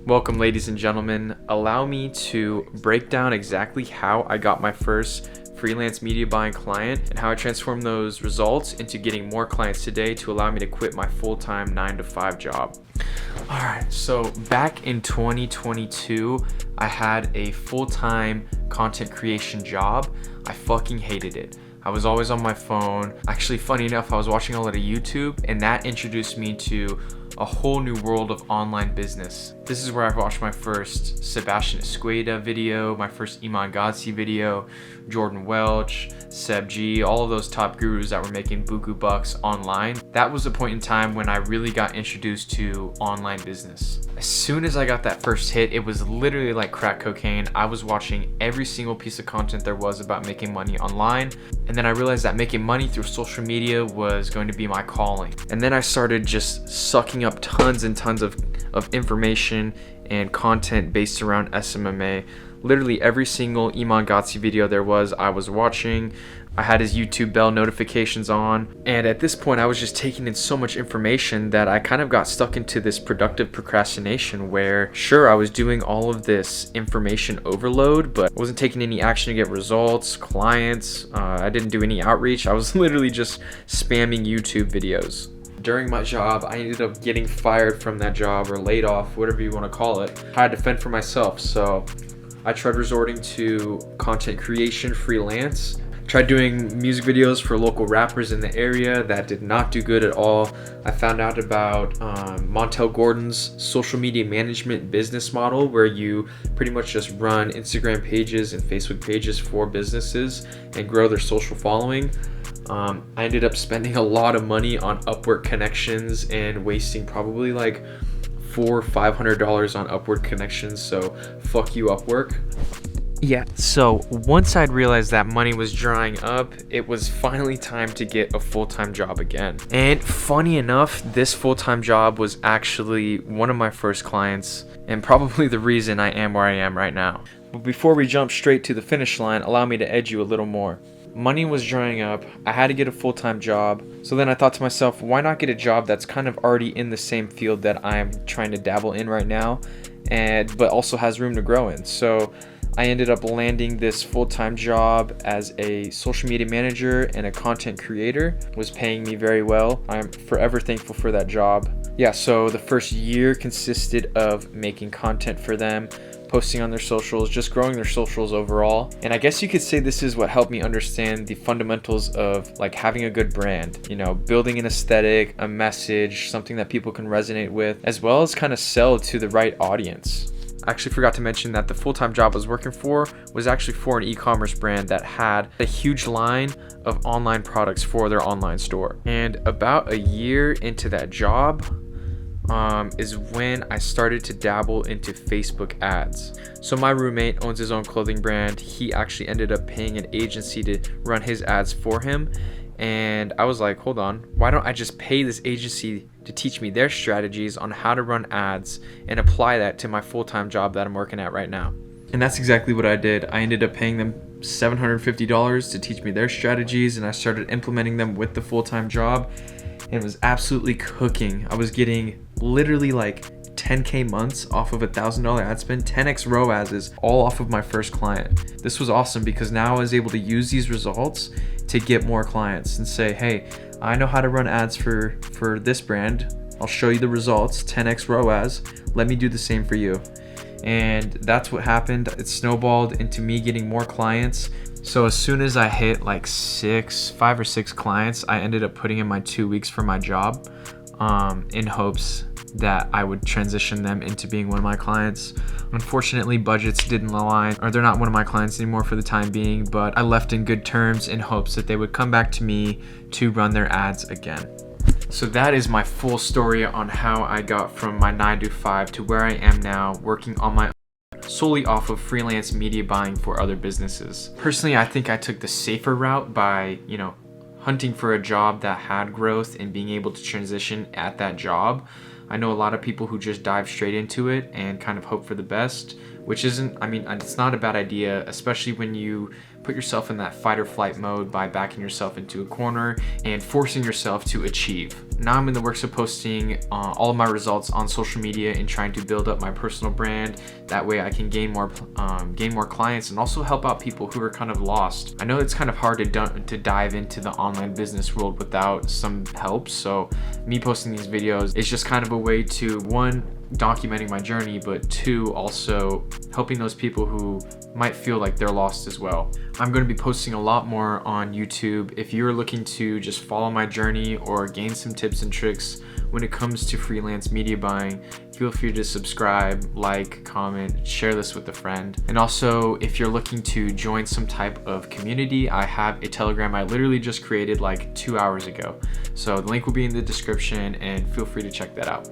Welcome, ladies and gentlemen. Allow me to break down exactly how I got my first freelance media buying client and how I transformed those results into getting more clients today to allow me to quit my full-time 9-to-5 job. All right, so back in 2022, I had a full-time content creation job. I fucking hated it. I was always on my phone. Actually, funny enough, I was watching a lot of YouTube, and that introduced me to a whole new world of online business. This is where I watched my first Sebastian Escueda video, my first Iman Gadzhi video, Jordan Welch, Seb G, all of those top gurus that were making buku bucks online. That was the point in time when I really got introduced to online business. As soon as I got that first hit, it was literally like crack cocaine. I was watching every single piece of content there was about making money online. And then I realized that making money through social media was going to be my calling. And then I started just sucking up tons and tons of information and content based around SMMA. Literally every single Iman Gadzhi video there was, I was watching. I had his YouTube bell notifications on. And at this point, I was just taking in so much information that I kind of got stuck into this productive procrastination where, sure, I was doing all of this information overload, but I wasn't taking any action to get results, clients. I didn't do any outreach. I was literally just spamming YouTube videos. During my job, I ended up getting fired from that job or laid off, whatever you want to call it. I had to fend for myself, so I tried resorting to content creation, freelance. Tried doing music videos for local rappers in the area. That did not do good at all. I found out about Montel Gordon's social media management business model, where you pretty much just run Instagram pages and Facebook pages for businesses and grow their social following. I ended up spending a lot of money on Upwork connections and wasting probably like $400 or $500 on Upwork connections. So fuck you, Upwork. Yeah, so once I'd realized that money was drying up, it was finally time to get a full-time job again. And funny enough, this full-time job was actually one of my first clients and probably the reason I am where I am right now. But before we jump straight to the finish line, allow me to edge you a little more. Money was drying up. I had to get a full-time job. So then I thought to myself, why not get a job that's kind of already in the same field that I'm trying to dabble in right now, but also has room to grow in. So I ended up landing this full-time job as a social media manager and a content creator. It was paying me very well. I'm forever thankful for that job. Yeah, so the first year consisted of making content for them, posting on their socials, just growing their socials overall. And I guess you could say this is what helped me understand the fundamentals of like having a good brand, building an aesthetic, a message, something that people can resonate with, as well as kind of sell to the right audience. I actually forgot to mention that the full-time job I was working for was actually for an e-commerce brand that had a huge line of online products for their online store. And about a year into that job is when I started to dabble into Facebook ads. So my roommate owns his own clothing brand. He actually ended up paying an agency to run his ads for him. And I was like, hold on, why don't I just pay this agency to teach me their strategies on how to run ads and apply that to my full-time job that I'm working at right now? And that's exactly what I did. I ended up paying them $750 to teach me their strategies, and I started implementing them with the full-time job, and it was absolutely cooking. I was getting literally like 10K months off of $1,000 ad spend, 10x ROASes, all off of my first client. This was awesome because now I was able to use these results to get more clients and say, hey, I know how to run ads for this brand. I'll show you the results, 10x ROAS. Let me do the same for you. And that's what happened. It snowballed into me getting more clients. So as soon as I hit like 5 or 6 clients, I ended up putting in my 2 weeks for my job in hopes that I would transition them into being one of my clients. Unfortunately, budgets didn't align, or they're not one of my clients anymore for the time being, but I left in good terms in hopes that they would come back to me to run their ads again. So that is my full story on how I got from my 9-to-5 to where I am now, working on my own, solely off of freelance media buying for other businesses. Personally, I think I took the safer route by, hunting for a job that had growth and being able to transition at that job. I know a lot of people who just dive straight into it and kind of hope for the best, which it's not a bad idea, especially when you put yourself in that fight or flight mode by backing yourself into a corner and forcing yourself to achieve. now I'm in the works of posting all of my results on social media and trying to build up my personal brand. That way I can gain more clients and also help out people who are kind of lost. I know it's kind of hard to dive into the online business world without some help, so me posting these videos is just kind of a way to, one, documenting my journey, but two, also helping those people who might feel like they're lost as well. I'm going to be posting a lot more on YouTube. If you're looking to just follow my journey or gain some tips and tricks when it comes to freelance media buying, feel free to subscribe, like, comment, share this with a friend. And also, if you're looking to join some type of community, I have a Telegram I literally just created like 2 hours ago. So the link will be in the description and feel free to check that out.